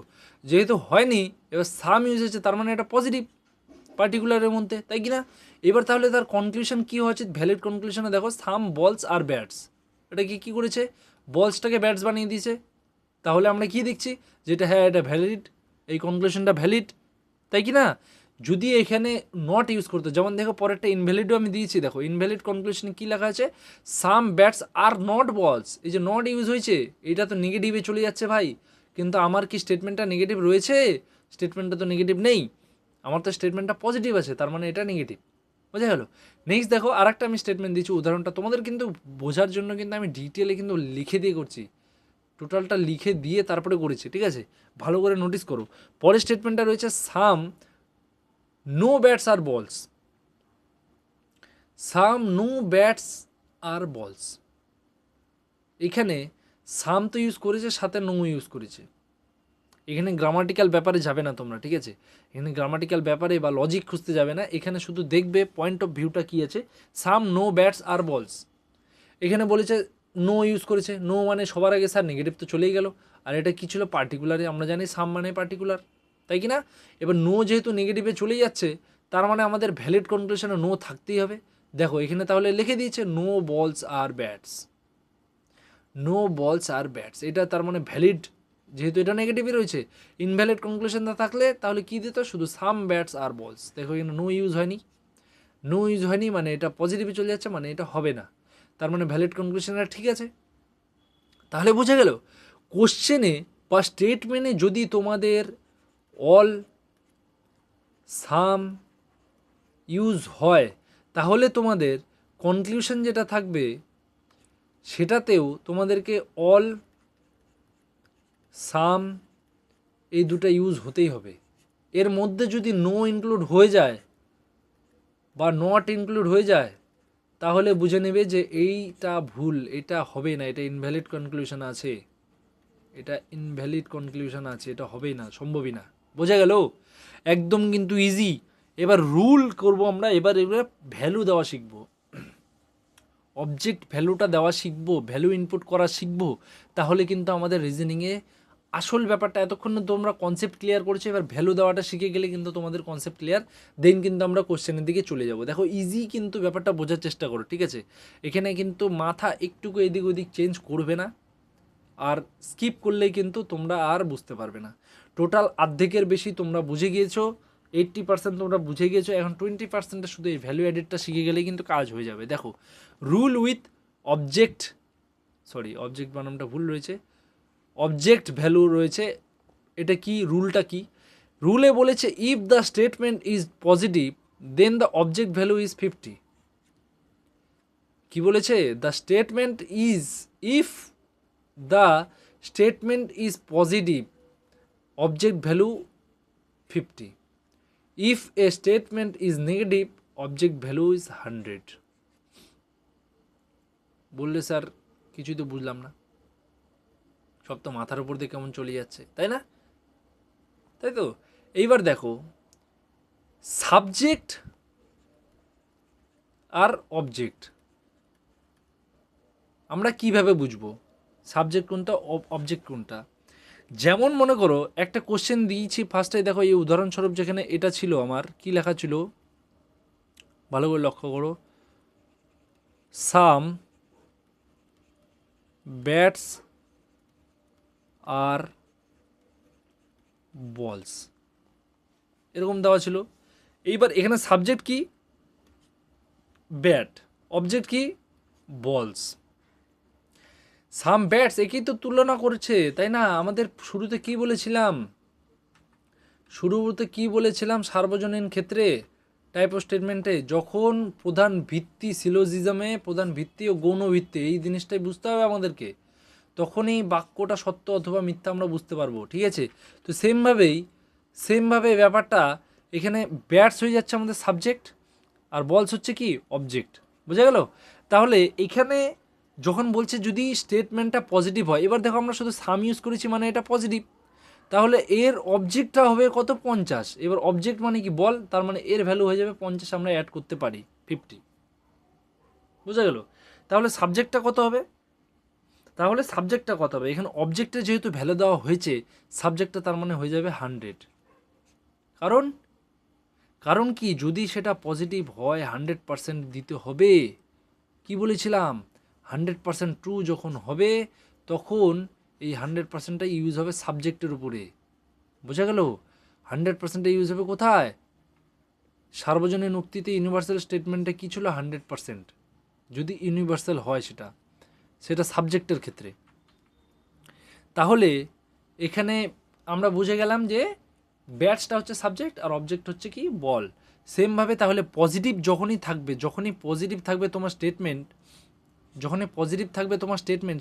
যেহেতু হয়নি, এবার সাম ইউজ হয়েছে, তার মানে এটা পজিটিভ পার্টিকুলারের মধ্যে, তাই কি না? এবার তাহলে তার কনক্লুশন কী হওয়া উচিত? ভ্যালিড কনক্লুশনে দেখো সাম বলস আর ব্যাটস, এটা কি করেছে? বলসটাকে ব্যাটস বানিয়ে দিয়েছে। তাহলে আমরা কি দেখছি? যেটা হ্যাঁ এটা ভ্যালিড, এই কনক্লুশনটা ভ্যালিড, তাই কি না? যদি এখানে নট ইউজ করতে, যেমন দেখো পরেরটা ইনভ্যালিডও আমি দিয়েছি। দেখো ইনভ্যালিড কনক্লুশনে কী লেখা আছে? সাম ব্যাটস আর নট বলস। এই যে নট ইউজ হয়েছে, এটা তো নেগেটিভে চলে যাচ্ছে ভাই। কিন্তু আমার কি স্টেটমেন্টটা নেগেটিভ রয়েছে? স্টেটমেন্টটা তো নেগেটিভ নেই, আমার তো স্টেটমেন্টটা পজিটিভ আছে, তার মানে এটা নেগেটিভ। বোঝা গেল? নেক্সট দেখো আরেকটা আমি স্টেটমেন্ট দিচ্ছি, উদাহরণটা তোমাদের কিন্তু বোঝার জন্য কিন্তু আমি ডিটেলে কিন্তু লিখে দিয়ে করছি, টোটালটা লিখে দিয়ে তারপরে করেছি, ঠিক আছে? ভালো করে নোটিস করো। পরের স্টেটমেন্টটা রয়েছে সাম নো ব্যাটস আর বলস। সাম নো ব্যাটস আর বলস, এখানে সাম তো ইউজ করেছে, সাথে নো ইউজ করেছে। এখানে গ্রামাটিক্যাল ব্যাপারে যাবে না তোমরা, ঠিক আছে? এখানে গ্রামাটিক্যাল ব্যাপারে বা লজিক খুঁজতে যাবে না, এখানে শুধু দেখবে পয়েন্ট অফ ভিউটা কী আছে। সাম নো ব্যাটস আর বলস, এখানে বলেছে নো ইউজ করেছে। নো মানে সবার আগে স্যার নেগেটিভ তো চলেই গেল, আর এটা কী ছিল? পার্টিকুলারে, আমরা জানি সাম মানে পার্টিকুলার, তাই কি না? এবার নো যেহেতু নেগেটিভে চলেই যাচ্ছে, তার মানে আমাদের ভ্যালিড কনক্লুশনে নো থাকতেই হবে। দেখো এখানে তাহলে লিখে দিয়েছে নো বলস আর ব্যাটস, নো বলস আর ব্যাটস, এটা তার মানে ভ্যালিড, যেহেতু এটা নেগেটিভই রয়েছে। ইনভ্যালিড কনক্লুশন না থাকলে তাহলে কী দিত? শুধু সাম ব্যাটস আর বলস। দেখো এখানে নো ইউজ হয়নি, নো ইউজ হয়নি মানে এটা পজিটিভে চলে যাচ্ছে, মানে এটা হবে না, তার মানে ভ্যালিড কনক্লুশনটা ঠিক আছে। তাহলে বোঝা গেল, কোশ্চেনে বা স্টেটমেন্টে যদি তোমাদের অল, সাম ইউজ হয়, তাহলে তোমাদের কনক্লুশন যেটা থাকবে সেটাতেও তোমাদেরকে অল, সাম এই দুটো ইউজ হতেই হবে। এর মধ্যে যদি নো ইনক্লুড হয়ে যায় বা নট ইনক্লুড হয়ে যায় তাহলে বুঝে নেবে যে এইটা ভুল, এটা হবে না, এটা ইনভ্যালিড কনক্লুশন আছে, এটা হবেই না, সম্ভবই না। বোঝা গেল? একদম কিন্তু ইজি। এবার রুল করব আমরা, এবার ভ্যালু দেওয়া শিখবো, অবজেক্ট ভ্যালুটা দেওয়া শিখবো, ভ্যালু ইনপুট করা শিখবো, তাহলে কিন্তু আমাদের রিজনিংয়ে আসল ব্যাপারটা, এতক্ষণ তোমরা কনসেপ্ট ক্লিয়ার করেছো, এবার ভ্যালু দেওয়াটা শিখে গেলে কিন্তু তোমাদের কনসেপ্ট ক্লিয়ার, দেন কিন্তু আমরা কোশ্চেনের দিকে চলে যাব। দেখো ইজি কিন্তু ব্যাপারটা বোঝার চেষ্টা করো, ঠিক আছে? এখানে কিন্তু মাথা একটুকু এদিক ওদিক চেঞ্জ করবে না, আর স্কিপ করলেই কিন্তু তোমরা আর বুঝতে পারবে না। টোটাল অর্ধেকের বেশি তোমরা বুঝে গিয়েছো, 80% তোমরা বুঝে গিয়েছো, এখন 20% শুধু এই ভ্যালু অ্যাডেডটা শিখে গেলেই কিন্তু কাজ হয়ে যাবে। দেখো রুল উইথ অবজেক্ট, অবজেক্ট বানামটা ভুল রয়েছে, অবজেক্ট ভ্যালু রয়েছে। এটা কি, রুলটা কি? রুলে বলেছে if the statement is positive then the object value is 50। কি বলেছে? The statement is, if the statement is positive object value 50, if a statement is negative object value is 100। বললে স্যার কিছুই তো বুঝলাম না, সব তো মাথার উপর দিয়ে কেমন চলে যাচ্ছে, তাই না? তাই তো। এইবার দেখো সাবজেক্ট আর অবজেক্ট আমরা কিভাবে বুঝবো সাবজেক্ট কোনটা অবজেক্ট কোনটা? যেমন মনে করো একটা কোশ্চেন দিয়েছি ফার্স্টে, দেখো এই উদাহরণস্বরূপ যেখানে এটা ছিল আমার, কি লেখা ছিল ভালো করে লক্ষ্য করো, সাম ব্যাটস আর বলস, এরকম দেওয়া ছিল। এইবার এখানে সাবজেক্ট কি? ব্যাট, অবজেক্ট কি? বলস। সাম ব্যাটস একেই তো তুলনা করেছে, তাই না? আমাদের শুরুতে কি বলেছিলাম, সার্বজনীন ক্ষেত্রে টাইপ অফ স্টেটমেন্টে যখন প্রধান ভিত্তি সিলোজিজমে, প্রধান ভিত্তি ও গৌণ ভিত্তি, এই জিনিসটাই বুঝতে হবে আমাদেরকে, তখনই বাক্যটা সত্য অথবা মিথ্যা আমরা বুঝতে পারবো, ঠিক আছে? তো সেমভাবে ব্যাপারটা এখানে ব্যাটস হয়ে যাচ্ছে আমাদের সাবজেক্ট, আর বলস হচ্ছে কি? অবজেক্ট। বোঝা গেল? তাহলে এখানে যখন বলছে যদি স্টেটমেন্টটা পজিটিভ হয়, এবার দেখো আমরা শুধু সাম ইউজ করেছি মানে এটা পজিটিভ, তাহলে এর অবজেক্টটা হবে কত? 50। এবার অবজেক্ট মানে কি? বল, তার মানে এর ভ্যালু হয়ে যাবে 50, আমরা অ্যাড করতে পারি 50। বোঝা গেল? তাহলে সাবজেক্টটা কত হবে? এখানে অবজেক্টে যেহেতু ভ্যালু দেওয়া হয়েছে, সাবজেক্টটা তার মানে হয়ে যাবে 100। কারণ কি, যদি সেটা পজিটিভ হয় 100% দিতে হবে। কি বলেছিলাম? 100% ট্রু যখন হবে তখন এই 100%টা ইউজ হবে সাবজেক্টের উপরে। বোঝা গেল? 100% ইউজ হবে কোথায়? সার্বজনীন উক্তিতে ইউনিভার্সাল স্টেটমেন্টে কী ছিল? 100%। যদি ইউনিভার্সাল হয় সেটা সাবজেক্টের ক্ষেত্রে, তাহলে এখানে আমরা বুঝে গেলাম যে ব্যাটসটা হচ্ছে সাবজেক্ট আর অবজেক্ট হচ্ছে কি? বল। সেমভাবে তাহলে যখনই পজিটিভ থাকবে তোমার স্টেটমেন্ট,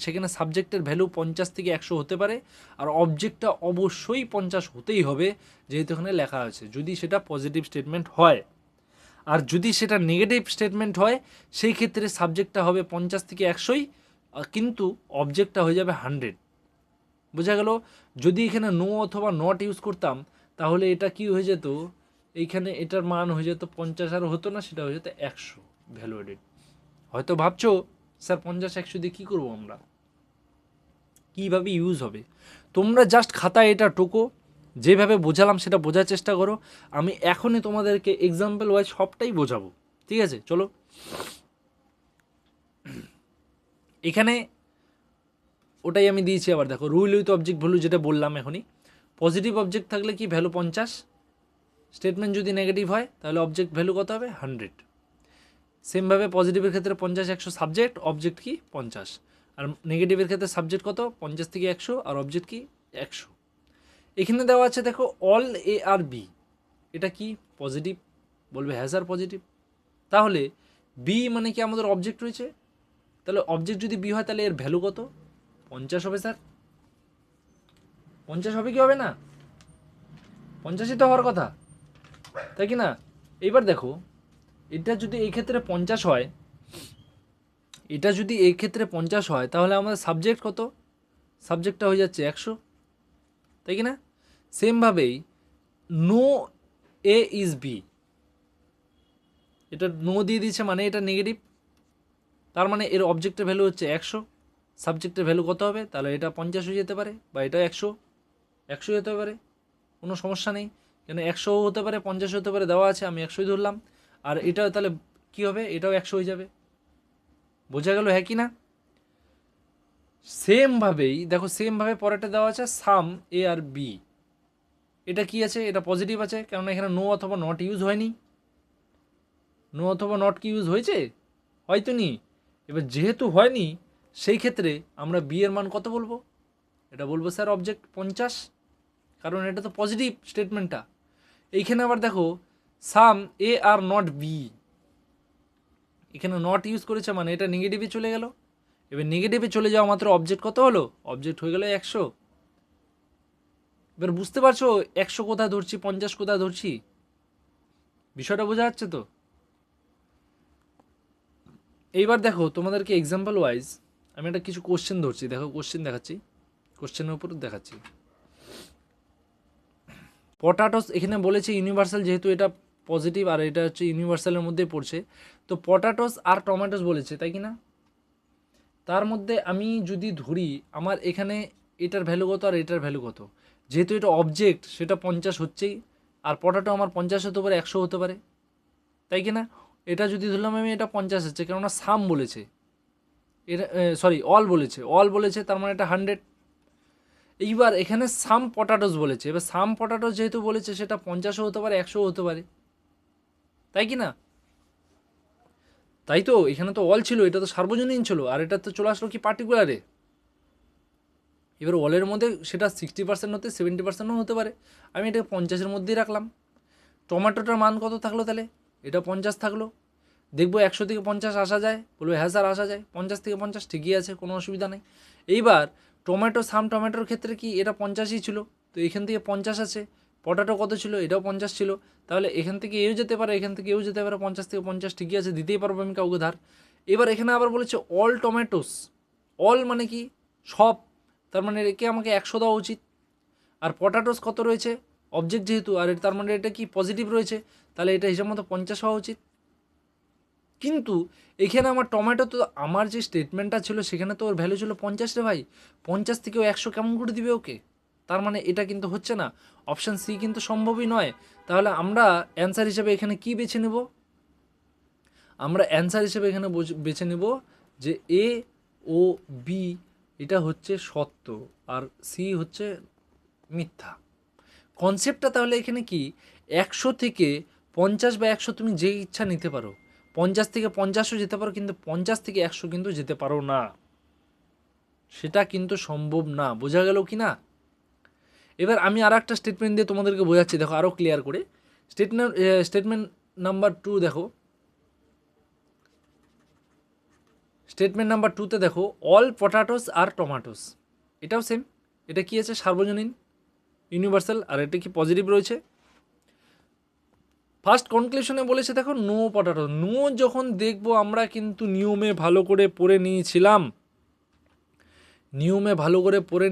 সেখানে সাবজেক্টের ভ্যালু 50 থেকে 100 হতে পারে, আর অবজেক্টটা অবশ্যই 50 হতেই হবে, যেহেতু এখানে লেখা আছে, যদি সেটা পজিটিভ স্টেটমেন্ট হয়। আর যদি সেটা নেগেটিভ স্টেটমেন্ট হয় সেই ক্ষেত্রে সাবজেক্টটা হবে 50 থেকে 100, কিন্তু অবজেক্টটা হয়ে যাবে 100। বোঝা গেল? যদি এখানে নো অথবা নট ইউজ করতাম তাহলে এটা কি হয়ে যেত, এইখানে এটার মান হয়ে যেত 50, আর হতো না, সেটা হয়ে যেত 100 ভ্যালু এডেড। হয়তো ভাবছো স্যার 50-100 দিয়ে কী করবো আমরা, কীভাবে ইউজ হবে? তোমরা জাস্ট খাতায় এটা টোকো, যেভাবে বোঝালাম সেটা বোঝার চেষ্টা করো। আমি এখনই তোমাদেরকে এক্সাম্পল ওয়াইজ সবটাই বোঝাবো, ঠিক আছে? চলো এখানে ওটাই আমি দিয়েছি। আবার দেখো রুল উইথ অবজেক্ট ভ্যালু, যেটা বললাম এখনই, পজিটিভ অবজেক্ট থাকলে কি? ভ্যালু 50। স্টেটমেন্ট যদি নেগেটিভ হয় তাহলে অবজেক্ট ভ্যালু কত হবে? 100। সেমভাবে পজিটিভের ক্ষেত্রে 50-100 সাবজেক্ট, অবজেক্ট কি? 50। আর নেগেটিভের ক্ষেত্রে সাবজেক্ট কত? 50 থেকে 100, আর অবজেক্ট কি? 100। এখানে দেওয়া আছে দেখো অল এ আর বি, এটা কি? পজিটিভ। বলবে হ্যাঁ স্যার পজিটিভ। তাহলে বি মানে কি? আমাদের অবজেক্ট রয়েছে, তাহলে অবজেক্ট যদি বি হয় তাহলে এর ভ্যালু কত? 50 হবে স্যার। 50 হবে কি হবে না? 50ই তো হওয়ার কথা, তাই কি না? এইবার দেখো, এটা যদি এই ক্ষেত্রে 50 হয়, এটা যদি এই ক্ষেত্রে 50 হয়, তাহলে আমাদের সাবজেক্ট কত? সাবজেক্টটা হয়ে যাচ্ছে 100, তাই কি না? সেমভাবেই নো এ ইজ বি, এটা নো দিয়ে দিচ্ছে মানে এটা নেগেটিভ, তার মানে এর অবজেক্টের ভ্যালু হচ্ছে 100, সাবজেক্টের ভ্যালু কত হবে? তাহলে এটা 50 হয়ে যেতে পারে, বা এটা 100 হতে পারে, কোনো সমস্যা নেই। কেন 100 হতে পারে, 50 হতে পারে, দেওয়া আছে, আমি 100ই ধরলাম। আর এটা তাহলে কী হবে? এটাও 100 হয়ে যাবে। বোঝা গেল, হ্যাঁ কি না? সেমভাবেই দেখো, সেমভাবে পরেরটা দেওয়া আছে সাম এ আর বি, এটা কি আছে? এটা পজিটিভ আছে, কেননা এখানে নো অথবা নট ইউজ হয়নি। নো অথবা নট কি ইউজ হয়েছে? হয়তো নি। এবার যেহেতু হয়নি, সেই ক্ষেত্রে আমরা বি এর মান কত বলবো? এটা বলবো স্যার অবজেক্ট 50, কারণ এটা তো পজিটিভ স্টেটমেন্টটা। এইখানে আবার দেখো সাম এ আর নট বি, এখানে নট ইউজ করেছে মানে এটা নেগেটিভে চলে গেল। এবার নেগেটিভে চলে যাওয়া মাত্র অবজেক্ট কত হলো? অবজেক্ট হয়ে গেল 100। এবার বুঝতে পারছো 100 কোথায় ধরছি, 50 কোথায় ধরছি? বিষয়টা বোঝা যাচ্ছে তো? এইবার দেখো তোমাদেরকে এক্সাম্পল ওয়াইজ আমি একটা কিছু কোশ্চেন ধরছি, দেখো কোশ্চেন দেখাচ্ছি, কোশ্চেনের উপর দেখাচ্ছি। পটাটোস এখানে বলেছে ইউনিভার্সাল, যেহেতু এটা পজিটিভ আর এটা হচ্ছে ইউনিভার্সালের মধ্যে পড়ছে, তো পটাটোস আর টমেটোস বলেছে, তাই কি না? তার মধ্যে আমি যদি ধরি আমার এখানে এটার ভ্যালু কত আর এটার ভ্যালু কত, যেহেতু এটা অবজেক্ট সেটা 50 হচ্ছেই, আর পটাটো আমার 50 হতে পারে, 100 হতে পারে, তাই কি না? এটা যদি ধরলাম আমি, এটা 50 হচ্ছে, কেননা সাম বলেছে, এটা সরি অল বলেছে, তার মানে এটা 100। এইবার এখানে সাম পটাটোস বলেছে, এবার সাম পটাটোস যেহেতু বলেছে সেটা 50ও হতে পারে, 100ও হতে পারে, তাই কি না? তাই তো, এখানে তো অল ছিল, এটা তো সার্বজনীন ছিল, আর এটা তো চলে আসলো কি পার্টিকুলারে। এবার অলের মধ্যে সেটা 60% হতে 70%ও হতে পারে, আমি এটাকে 50-এর মধ্যেই রাখলাম। টমেটোটার মান কত থাকলো তাহলে? এটা 50 থাকলো। দেখবো 100 থেকে 50 আসা যায়, বলবো হ্যাঁ স্যার আসা যায়, 50 থেকে 50 ঠিকই আছে, কোনো অসুবিধা নেই। এইবার সাম টমেটোর ক্ষেত্রে কি এটা 50ই ছিল, তো এখান থেকে 50 আছে। পটাটো কত ছিল? এটাও 50 ছিল, তাহলে এখান থেকে এও যেতে পারে, এখান থেকে এও যেতে পারে, 50 থেকে 50 ঠিকই আছে, দিতেই পারবো আমি কাউকে ধার। এবার এখানে আবার বলেছে অল টমেটোস, অল মানে কি? সব, তার মানে একে আমাকে 100 দেওয়া উচিত। আর পটাটোস কত রয়েছে? অবজেক্ট যেহেতু, আর তার মানে এটা কি পজিটিভ রয়েছে, তাহলে এটা হিসাব মতো 50 হওয়া উচিত। কিন্তু এখানে আমার টমেটো তো, আমার যে স্টেটমেন্টটা ছিল সেখানে তো ওর ভ্যালু ছিল 50 রে ভাই, 50 থেকে 100 কেমন করে দিবে ওকে? তার মানে এটা কিন্তু হচ্ছে না, অপশান সি কিন্তু সম্ভবই নয়। তাহলে আমরা অ্যান্সার হিসেবে এখানে কি বেছে নেব? আমরা অ্যান্সার হিসেবে এখানে বেছে নেব যে এ ও বি এটা হচ্ছে সত্য, আর সি হচ্ছে মিথ্যা। কনসেপ্টটা তাহলে এখানে কি, 100 থেকে 50 বা 100 তুমি যে ইচ্ছা নিতে পারো, 50 থেকে 50ও যেতে পারো, কিন্তু 50 থেকে 100 কিন্তু যেতে পারো না, সেটা কিন্তু সম্ভব না। বোঝা গেল কি না? এবার আমি আর একটা স্টেটমেন্ট দিয়ে তোমাদেরকে বোঝাচ্ছি, দেখো আরও ক্লিয়ার করে। স্টেটমেন্ট নাম্বার 2 দেখো, স্টেটমেন্ট নাম্বার 2তে দেখো অল পটাটোস আর টমাটোস, এটাও সেম। এটা কি আছে? সার্বজনীন, ইউনিভার্সাল, আর এটা কি পজিটিভ রয়েছে। ফার্স্ট কনক্লুশনে বলেছে দেখো নো পটাটো, নো যখন দেখবো আমরা কিন্তু নিয়মে ভালো করে পড়ে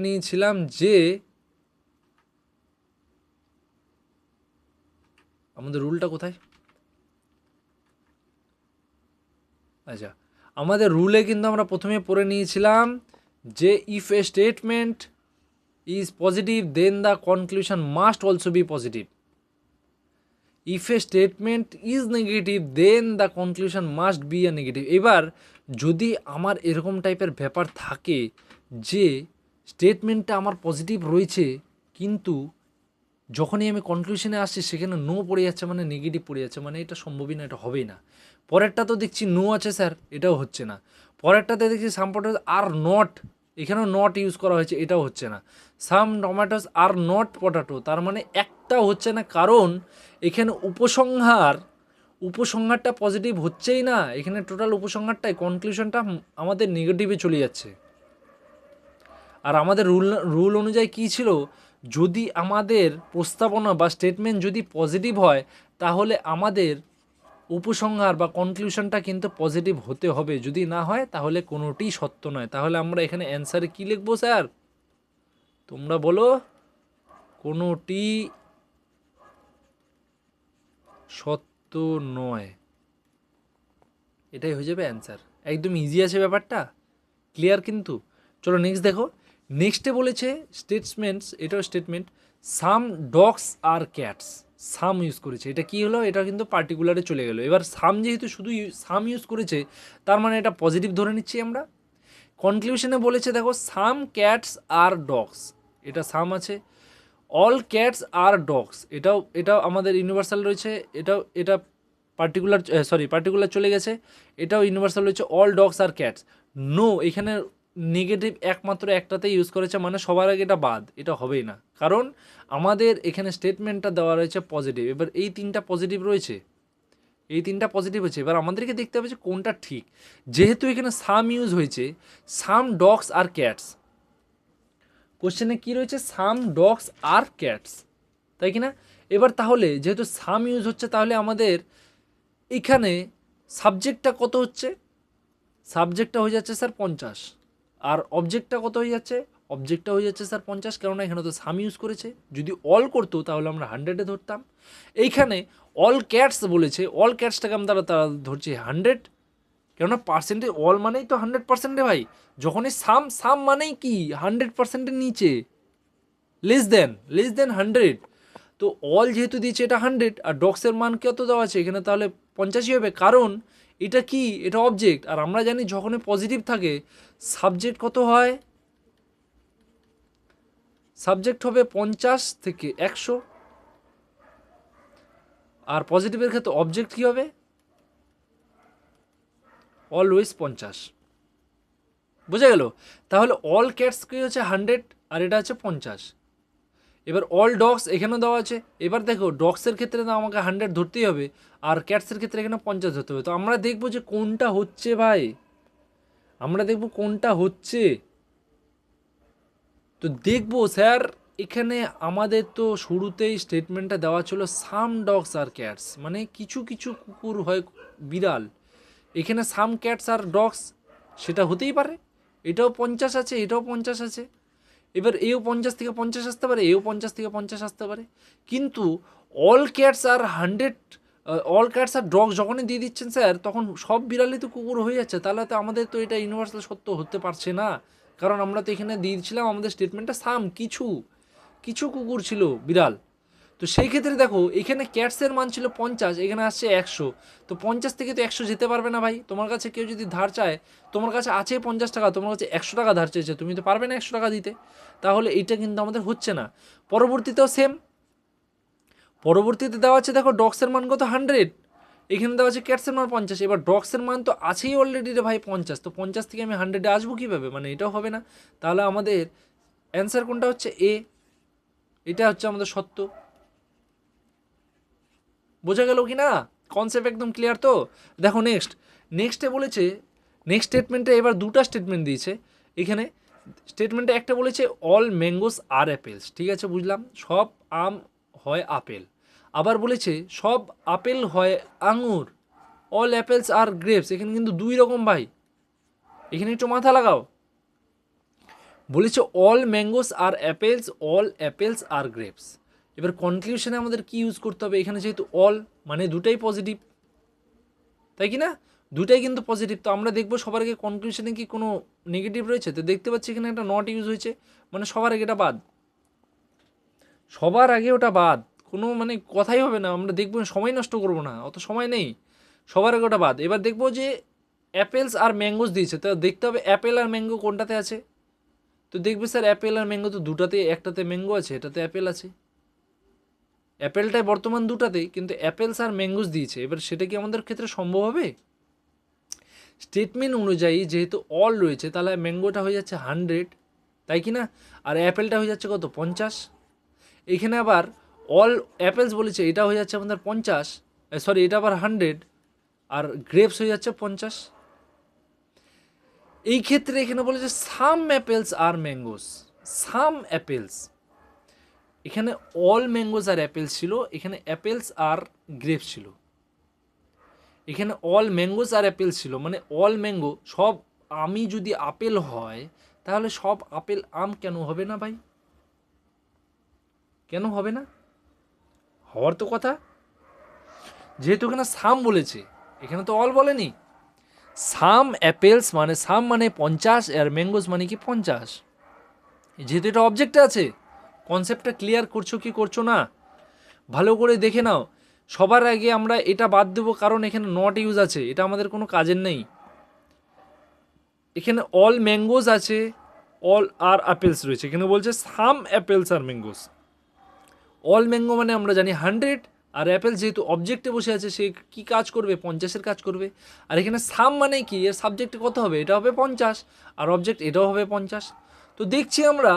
নিয়েছিলাম, যে আমাদের রুলটা কোথায়? আচ্ছা, আমাদের রুলে কিন্তু আমরা প্রথমে পড়ে নিয়েছিলাম যে if a statement is positive then the conclusion must also be positive, if a statement is negative then the conclusion must be a negative. এবার যদি আমার এরকম টাইপের ব্যাপার থাকে যে স্টেটমেন্টটা আমার পজিটিভ রয়েছে, কিন্তু যখনই আমি কনক্লুশনে আসছি সেখানে নো পড়ে যাচ্ছে, মানে নেগেটিভ পড়ে যাচ্ছে, মানে এটা সম্ভবই না, এটা হবেই না। পরেরটা তো দেখছি নো আছে স্যার, এটাও হচ্ছে না। পরেরটাতে দেখছি সাম পটাটোস আর নট, এখানেও নট ইউজ করা হয়েছে, এটাও হচ্ছে না। সাম টমেটোস আর নট পটাটো, তার মানে একটাও হচ্ছে না, কারণ এখানে উপসংহারটা পজিটিভ হচ্ছেই না, এখানে টোটাল উপসংহারটাই, কনক্লুশনটা আমাদের নেগেটিভে চলে যাচ্ছে। আর আমাদের রুল অনুযায়ী কী ছিল, যদি আমাদের প্রস্তাবনা বা স্টেটমেন্ট যদি পজিটিভ হয় তাহলে আমাদের উপসংহার বা কনক্লুশনটা কিন্তু পজিটিভ হতে হবে, যদি না হয় তাহলে কোনোটি সত্য নয়। তাহলে আমরা এখানে অ্যান্সারে কী লিখবো স্যার, তোমরা বলো, কোনোটি সত্য নয়, এটাই হয়ে যাবে অ্যান্সার। একদম ইজি আছে ব্যাপারটা, ক্লিয়ার কিন্তু। চলো নেক্সট দেখো, নেক্সটে বলেছে স্টেটমেন্টস, এটাও statement, some dogs are cats, some use করেছে, এটা কি হলো, এটা কিন্তু পার্টিকুলারে চলে গেল। এবার সাম যেহেতু শুধু সাম ইউজ করেছে তার মানে এটা পজিটিভ ধরে নিচ্ছি আমরা। কনক্লুশনে বলেছে দেখো সাম ক্যাটস আর ডগস, এটা সাম আছে, অল ক্যাটস আর ডগস, এটাও আমাদের ইউনিভার্সাল রয়েছে, এটা পার্টিকুলার চলে গেছে, এটাও ইউনিভার্সাল রয়েছে, all dogs are cats. No, এখানে নেগেটিভ একমাত্র একটাতেই ইউজ করেছে, মানে সবার আগে এটা বাদ, এটা হবেই না, কারণ আমাদের এখানে স্টেটমেন্টটা দেওয়া রয়েছে পজিটিভ। এবার এই তিনটা পজিটিভ রয়েছে, এবার আমাদেরকে দেখতে হবে যে কোনটা ঠিক। যেহেতু এখানে সাম ইউজ হয়েছে, সাম ডগস আর ক্যাটস, কোশ্চেনে কী রয়েছে, সাম ডগস আর ক্যাটস, তাই কি না? এবার তাহলে যেহেতু সাম ইউজ হচ্ছে তাহলে আমাদের এখানে সাবজেক্টটা কত হচ্ছে, সাবজেক্টটা হয়ে যাচ্ছে স্যার 50, আর অবজেক্টটা কত হয়ে যাচ্ছে, অবজেক্টটা হয়ে যাচ্ছে স্যার 50, কেননা এখানে তো সাম ইউজ করেছে। যদি অল করতো তাহলে আমরা 100-এ ধরতাম। এইখানে অল ক্যাটস বলেছে, অল ক্যাটসটাকে আমরা তারা ধরছি 100, কেননা পার্সেন্টেজ অল মানেই তো 100%, ভাই যখনই সাম মানেই কি 100%-এর নিচে, লেস দেন 100। তো অল যেহেতু দিয়েছে এটা 100, আর ডগসের মান কত দেওয়া আছে এখানে, তাহলে 50ই হবে, কারণ এটা কি, এটা অবজেক্ট, আর আমরা জানি যখনই পজিটিভ থাকে সাবজেক্ট কত হয়, সাবজেক্ট হবে 50 থেকে 100, আর পজিটিভের ক্ষেত্রে অবজেক্ট কী হবে, অলওয়েজ 50। বোঝা গেল? তাহলে অল ক্যাটস কি হচ্ছে 100, আর এটা হচ্ছে 50। এবার অল ডগস এখানেও দেওয়া আছে, এবার দেখো ডগসের ক্ষেত্রে তো আমাকে 100 ধরতেই হবে, আর ক্যাটসের ক্ষেত্রে এখানে 50 ধরতে হবে। তো আমরা দেখবো যে কোনটা হচ্ছে ভাই, আমরা দেখবো কোনটা হচ্ছে। তো দেখবো স্যার এখানে আমাদের তো শুরুতেই স্টেটমেন্টটা দেওয়া ছিল সাম ডগস আর ক্যাটস, মানে কিছু কিছু কুকুর হয় বিড়াল, এখানে সাম ক্যাটস আর ডগস, সেটা হতেই পারে, এটাও 50 আছে, এটাও 50 আছে, এবার এও 50 থেকে 50 আসতে পারে, এও 50 থেকে 50 আসতে পারে, কিন্তু অল ক্যাটস আর 100, অল ক্যাটস আর ডগ যখনই দিয়ে দিচ্ছেন স্যার তখন সব বিড়ালই তো কুকুর হয়ে যাচ্ছে, তাহলে তো আমাদের তো এটা ইউনিভার্সাল সত্য হতে পারছে না, কারণ আমরা তো এখানে দিয়ে দিচ্ছিলাম আমাদের স্টেটমেন্টটা সাম, কিছু কিছু কুকুর ছিল বিড়াল। তো সেই ক্ষেত্রে দেখো এখানে ক্যাটসের মান ছিল 50, এখানে আসছে 100, তো 50 থেকে তো 100 যেতে পারবে না ভাই। তোমার কাছে কেউ যদি ধার চায়, তোমার কাছে আছে 50 টাকা, তোমার কাছে 100 টাকা ধার চেয়েছে, তুমি তো পারবে না 100 টাকা দিতে, তাহলে এইটা কিন্তু আমাদের হচ্ছে না। পরবর্তীতেও সেম, পরবর্তীতে দেওয়া আছে দেখো ডগসের মান কত 100, এখানে দেওয়া আছে ক্যাটসের মান 50, এবার ডগসের মান তো আছেই অলরেডি রে ভাই 50, তো 50 থেকে আমি 100-এ আসবো কীভাবে, মানে এটাও হবে না। তাহলে আমাদের অ্যান্সার কোনটা হচ্ছে এ, এটা হচ্ছে আমাদের সত্য। বোঝা গেল কি না, কনসেপ্ট একদম ক্লিয়ার তো? দেখো নেক্সটে বলেছে, নেক্সট স্টেটমেন্টে এবার দুটো স্টেটমেন্ট দিয়েছে এখানে। স্টেটমেন্টে একটা বলেছে অল ম্যাঙ্গোস আর অ্যাপেলস, ঠিক আছে বুঝলাম, সব আম হয় আপেল। আবার বলেছে সব আপেল হয় আঙুর, অল অ্যাপেলস আর গ্রেপস, এখানে কিন্তু দুই রকম ভাই, এখানে একটু মাথা লাগাও। বলেছে all mangoes R apples, all apples are grapes. এবার কনক্লুশনে আমাদের কি ইউজ করতে হবে, এখানে যেহেতু অল মানে দুটাই পজিটিভ, তাই কি না, দুটাই কিন্তু পজিটিভ। তো আমরা দেখবো সবার আগে কনক্লুশনে কি কোনো নেগেটিভ রয়েছে, তো দেখতে পাচ্ছি এখানে একটা নট ইউজ হয়েছে, মানে সবার আগে এটা বাদ, সবার আগে ওটা বাদ, কোনো মানে কথাই হবে না, আমরা দেখবো, সময় নষ্ট করবো না, অত সময় নেই, সবার আগে ওটা বাদ। এবার দেখবো যে অ্যাপেলস আর ম্যাঙ্গোস দিয়েছে, তো দেখতে হবে অ্যাপেল আর ম্যাঙ্গো কোনটাতে আছে, তো দেখবে স্যার অ্যাপেল আর ম্যাঙ্গো তো দুটাতে, একটাতে ম্যাঙ্গো আছে, এটাতে অ্যাপেল আছে, অ্যাপেলটাই বর্তমান দুটাতেই, কিন্তু অ্যাপেলস আর ম্যাঙ্গোস দিয়েছে, এবার সেটা কি আমাদের ক্ষেত্রে সম্ভব হবে? স্টেটমেন্ট অনুযায়ী যেহেতু অল রয়েছে তাহলে ম্যাঙ্গোটা হয়ে যাচ্ছে 100, তাই কি না, আর অ্যাপেলটা হয়ে যাচ্ছে কত 50, এখানে আবার অল অ্যাপেলস বলেছে এটা হয়ে যাচ্ছে আমাদের 50, সরি এটা আবার 100, আর গ্রেপস হয়ে যাচ্ছে 50। এই ক্ষেত্রে এখানে বলেছে সাম apples are mangoes, some apples, এখানে অল ম্যাঙ্গোস আর অ্যাপেলস ছিল, এখানে অ্যাপেলস আর গ্রেপস ছিল। এখানে অল ম্যাঙ্গোস আর অ্যাপেলস ছিল, মানে অল ম্যাঙ্গো সব আমি যদি আপেল হয় তাহলে সব আপেল আম কেন হবে না ভাই? কেন হবে না? হওয়ার তো কথা। যেহেতু এখানে সাম বলেছে, এখানে তো অল বলেনি। সাম অ্যাপেলস মানে সাম মানে 50 আর ম্যাঙ্গোস মানে কি 50। যেহেতু এটা অবজেক্টে আছে, কনসেপ্টটা ক্লিয়ার করছো কি করছো না ভালো করে দেখে নাও। সবার আগে আমরা এটা বাদ দেবো কারণ এখানে নট ইউজ আছে, এটা আমাদের কোনো কাজের নেই। এখানে অল ম্যাঙ্গোস আছে, অল আর অ্যাপেলস রয়েছে, এখানে বলছে সাম apples are mangoes. All mango মানে আমরা জানি 100, আর অ্যাপেল যেহেতু অবজেক্টে বসে আছে সে কী কাজ করবে? 50-এর কাজ করবে। আর এখানে সাম মানে কি, এর সাবজেক্টে কত হবে? এটা হবে 50, আর অবজেক্ট এটাও হবে 50। তো দেখছি আমরা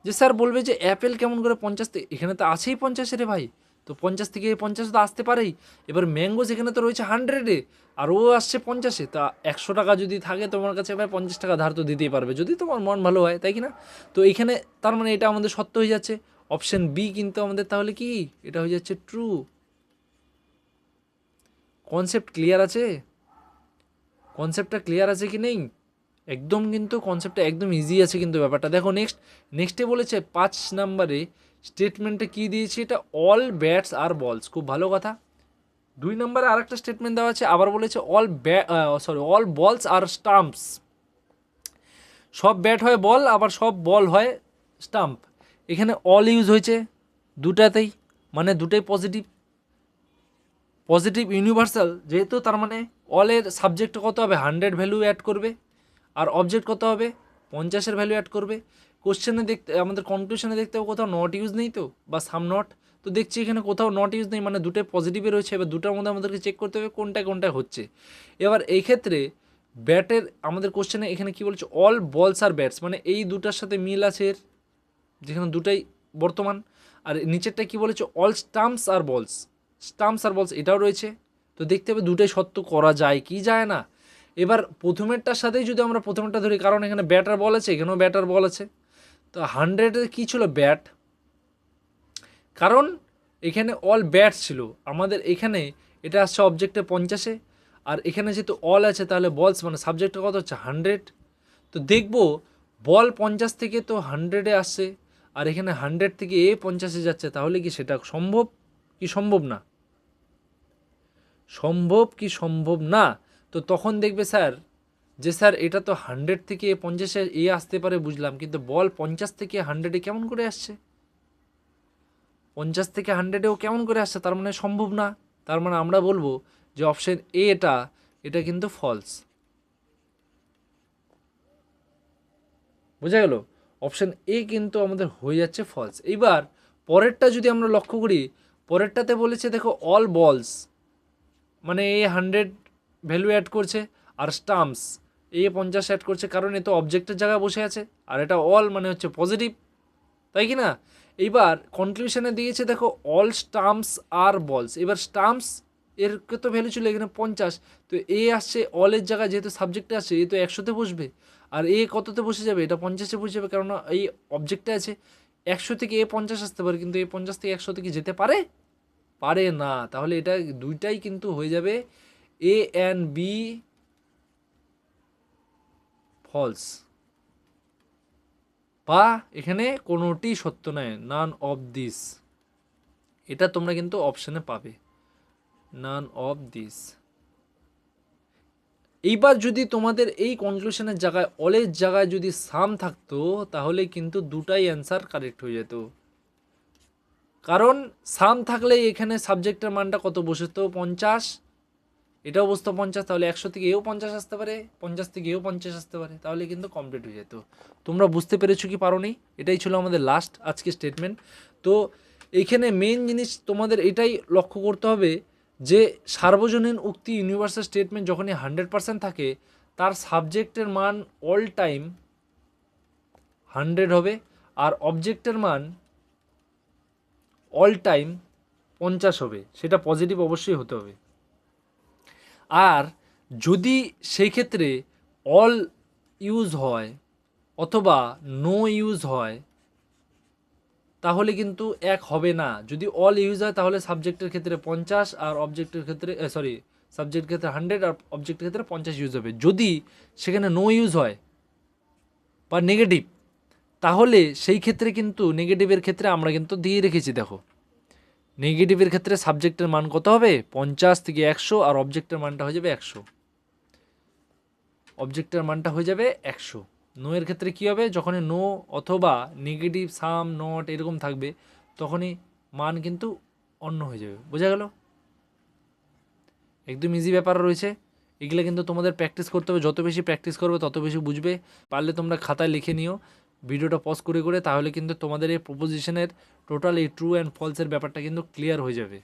যে স্যার বলবে যে অ্যাপেল কেমন করে 50 থেকে, এখানে তো আছেই 50 রে ভাই, তো 50 থেকে 50 তো আসতে পারেই। এবার ম্যাঙ্গো যেখানে তো রয়েছে 100-এ আর ও আসছে 50-এ, তা 100 টাকা যদি থাকে তোমার কাছে ভাই 50 টাকা ধার তো দিতেই পারবে যদি তোমার মন ভালো হয়, তাই কি না? তো এইখানে তার মানে এটা আমাদের সত্য হয়ে যাচ্ছে। অপশন বি কিন্তু আমাদের তাহলে কি, এটা হয়ে যাচ্ছে ট্রু। কনসেপ্ট ক্লিয়ার আছে? কনসেপ্টটা ক্লিয়ার আছে কি নেই? একদম কিন্তু কনসেপ্টটা একদম ইজি আছে কিন্তু ব্যাপারটা। দেখো নেক্সটে বলেছে 5 নম্বরে স্টেটমেন্টে কি দিয়েছে, এটা অল ব্যাটস আর বলস, খুব ভালো কথা। 2 নম্বরে আরেকটা স্টেটমেন্ট দেওয়া আছে, আবার বলেছে অল বলস আর স্টাম্পস। সব ব্যাট হয় বল, আবার সব বল হয় স্টাম্প। এখানে অল ইউজ হয়েছে দুটাতেই, মানে দুটাই পজিটিভ। পজিটিভ ইউনিভার্সাল যেহেতু, তার মানে অলের সাবজেক্ট কত হবে? 100 ভ্যালু অ্যাড করবে, আর অবজেক্ট কত হবে? 50-এর ভ্যালু অ্যাড করবে। কোশ্চেনে দেখতে, আমাদের কনক্লুশনে দেখতে হবে কোথাও নট ইউজ নেই তো, বা সাম নট। তো দেখছি এখানে কোথাও নট ইউজ নেই, মানে দুটোই পজিটিভে রয়েছে। এবার দুটার মধ্যে আমাদেরকে চেক করতে হবে কোনটায় কোনটায় হচ্ছে। এবার এই ক্ষেত্রে ব্যাটের আমাদের কোশ্চেনে এখানে কি বলছে, অল বলস আর ব্যাটস, মানে এই দুটার সাথে মিল আছে এর, যেখানে দুটাই বর্তমান। আর নিচেরটা কি বলেছে, অল স্টাম্পস আর বলস, স্টাম্পস আর বলস এটাও রয়েছে। তো দেখতে হবে দুটোই সত্য করা যায় কি যায় না। এবার প্রথমেরটার সাথেই যদি আমরা প্রথমেরটা ধরি, কারণ এখানে ব্যাট আর বল আছে, এখানেও ব্যাট আর বল আছে। তো 100-এর কী ছিল? ব্যাট, কারণ এখানে অল ব্যাটস ছিল। আমাদের এখানে এটা আসছে অবজেক্টে 50-এ, আর এখানে যেহেতু অল আছে তাহলে বলস মানে সাবজেক্টটা কত হচ্ছে? 100। তো দেখব বল 50 থেকে তো 100-এ আসছে, আর এখানে 100 থেকে 50-এ যাচ্ছে, তাহলে কি সেটা সম্ভব কি সম্ভব না? সম্ভব কি সম্ভব না? তো তখন দেখবে স্যার যে স্যার এটা তো 100 থেকে 50-এ আসতে পারে বুঝলাম, কিন্তু বল 50 থেকে 100-এ কেমন করে আসছে? 50 থেকে 100-এও কেমন করে আসছে? তার মানে সম্ভব না। তার মানে আমরা বলবো যে অপশন এ এটা কিন্তু ফলস। বোঝা গেল? অপশন এ কিন্তু আমাদের হয়ে যাচ্ছে ফলস। এইবার পরেরটা যদি আমরা লক্ষ্য করি, পরেরটাতে বলেছে দেখো অল বলস, মানে এ 100 ভ্যালু অ্যাড করছে, আর স্টাম্পস এ 50 অ্যাড করছে, কারণ এ তো অবজেক্টের জায়গায় বসে আছে, আর এটা অল মানে হচ্ছে পজিটিভ, তাই কি না? এইবার কনক্লুশনে দিয়েছে দেখো অল স্টাম্পস আর বলস। এবার স্টাম্পস এর কত ভ্যালু ছিল? এখানে 50। তো এ আসছে অলের জায়গায়, যেহেতু সাবজেক্টে আসছে এ তো 100-তে বসবে, আর এ কততে বসে যাবে? এটা 50-এ বসে যাবে, কারণ এই অবজেক্টে আছে। 100 থেকে এ 50 আসতে পারে, কিন্তু এ 50 থেকে 100 থেকে যেতে পারে পারে না। তাহলে এটা দুইটাই কিন্তু হয়ে যাবে এ অ্যান্ড বি ফলস, বা এখানে কোনোটি সত্য নয়, নান অফ দিস। এটা তোমরা কিন্তু অপশানে পাবে, নান অফ দিস। এইবার যদি তোমাদের এই কনক্লুশনের জায়গায় অলের জায়গায় যদি সাম থাকতো, তাহলে কিন্তু দুটাই অ্যান্সার কারেক্ট হয়ে যেত। কারণ সাম থাকলে এখানে সাবজেক্টের মানটা কত বসতো? 50, এটাও বসতো 50, তাহলে 100 থেকে এও 50 আসতে পারে, 50 থেকে এও 50 আসতে পারে, তাহলে কিন্তু কমপ্লিট হয়ে যেত। তোমরা বুঝতে পেরেছো কি পারো নি? এটাই ছিল আমাদের লাস্ট আজকে স্টেটমেন্ট। তো এইখানে মেন জিনিস তোমাদের এটাই লক্ষ্য করতে হবে যে সার্বজনীন উক্তি ইউনিভার্সাল স্টেটমেন্ট যখনই 100% থাকে, তার সাবজেক্টের মান অল টাইম 100 হবে, আর অবজেক্টের মান অল টাইম 50 হবে। সেটা পজিটিভ অবশ্যই হতে হবে। আর যদি সেই ক্ষেত্রে অল ইউজ হয় অথবা নো ইউজ হয়, তাহলে কিন্তু এক হবে না। যদি অল ইউজ হয় তাহলে সাবজেক্টের ক্ষেত্রে 50 আর অবজেক্টের ক্ষেত্রে সাবজেক্টের ক্ষেত্রে 100 আর অবজেক্টের ক্ষেত্রে 50 ইউজ হবে। যদি সেখানে নো ইউজ হয় বা নেগেটিভ, তাহলে সেই ক্ষেত্রে কিন্তু নেগেটিভের ক্ষেত্রে আমরা কিন্তু দিয়ে রেখেছি, দেখো নেগেটিভের ক্ষেত্রে সাবজেক্টের মান কত হবে 50 থেকে 100 আর অবজেক্টের মানটা হয়ে যাবে 100, অবজেক্টের মানটা হয়ে যাবে 100। নো এর ক্ষেত্রে কী হবে, যখনই নো অথবা নেগেটিভ সাম নট এরকম থাকবে তখনই মান কিন্তু অন্য হয়ে যাবে। বোঝা গেল? একদম ইজি ব্যাপার রয়েছে। এগুলো কিন্তু তোমাদের প্র্যাকটিস করতে হবে, যত বেশি প্র্যাকটিস করবে তত বেশি বুঝবে। পারলে তোমরা খাতায় লিখে নিও ভিডিওটা পজ করে করে, তাহলে কিন্তু তোমাদের এই প্রপোজিশনের টোটাল এই ট্রু অ্যান্ড ফলসের ব্যাপারটা কিন্তু ক্লিয়ার হয়ে যাবে।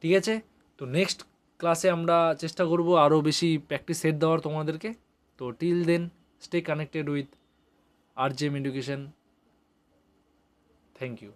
ঠিক আছে, তো নেক্সট ক্লাসে আমরা চেষ্টা করব আরও বেশি প্র্যাকটিস সেট দেওয়ার তোমাদেরকে। তো till then stay connected with RJM education. Thank you.